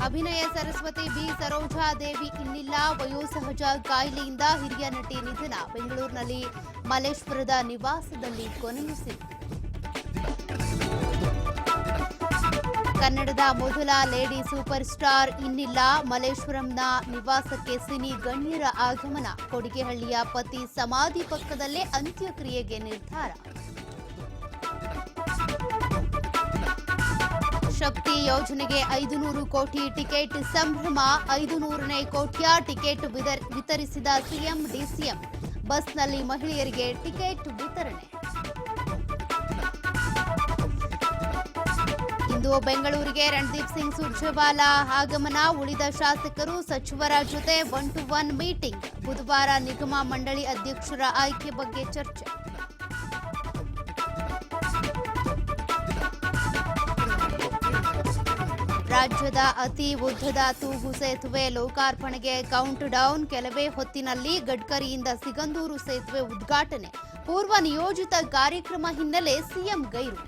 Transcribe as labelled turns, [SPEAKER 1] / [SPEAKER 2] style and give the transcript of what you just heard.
[SPEAKER 1] ಅಭಿನಯ ಸರಸ್ವತಿ ಬಿ ಸರೋಜಾದೇವಿ ಇನ್ನಿಲ್ಲ. ವಯೋಸಹಜ ಕಾಯಿಲೆಯಿಂದ ಹಿರಿಯ ನಟಿ ನಿಧನ. ಬೆಂಗಳೂರಿನಲ್ಲಿ ಮಲ್ಲೇಶ್ವರದ ನಿವಾಸದಲ್ಲಿ ಕೊನೆಯುಸಿರು. ಕನ್ನಡದ ಮೊದಲ ಲೇಡಿ ಸೂಪರ್ ಸ್ಟಾರ್ ಇನ್ನಿಲ್ಲ. ಮಲ್ಲೇಶ್ವರಂನ ನಿವಾಸಕ್ಕೆ ಸಿನಿ ಗಣ್ಯರ ಆಗಮನ. ಕೊಡಿಗೆಹಳ್ಳಿಯ ಪತಿ ಸಮಾಧಿ ಪಕ್ಕದಲ್ಲೇ ಅಂತ್ಯಕ್ರಿಯೆಗೆ ನಿರ್ಧಾರ. ಶಕ್ತಿ ಯೋಜನೆಗೆ 500 ಕೋಟಿ ಟಿಕೆಟ್ ಸಂಭ್ರಮ. 500ನೇ ಕೋಟಿಯ ಟಿಕೆಟ್ ವಿತರಿಸಿದ ಸಿಎಂ ಡಿಸಿಎಂ. ಬಸ್ನಲ್ಲಿ ಮಹಿಳೆಯರಿಗೆ ಟಿಕೆಟ್ ವಿತರಣೆ. ಇಂದು ಬೆಂಗಳೂರಿಗೆ ರಣದೀಪ್ ಸಿಂಗ್ ಸುರ್ಜೇವಾಲಾ ಆಗಮನ. ಉಳಿದ ಶಾಸಕರು ಸಚಿವರ ಜೊತೆ 1-to-1 ಮೀಟಿಂಗ್. ಬುಧವಾರ ನಿಗಮ ಮಂಡಳಿ ಅಧ್ಯಕ್ಷರ ಆಯ್ಕೆ ಬಗ್ಗೆ ಚರ್ಚೆ. ರಾಜ್ಯದ ಅತಿ ಉದ್ದದ ತೂಗು ಸೇತುವೆ ಲೋಕಾರ್ಪಣೆಗೆ ಕೌಂಟ್ ಡೌನ್. ಕೆಲವೇ ಹೊತ್ತಿನಲ್ಲಿ ಗಡ್ಕರಿಯಿಂದ ಸಿಗಂದೂರು ಸೇತುವೆ ಉದ್ಘಾಟನೆ. ಪೂರ್ವ ನಿಯೋಜಿತ ಕಾರ್ಯಕ್ರಮ ಹಿನ್ನೆಲೆ ಸಿಎಂ ಗೈರು.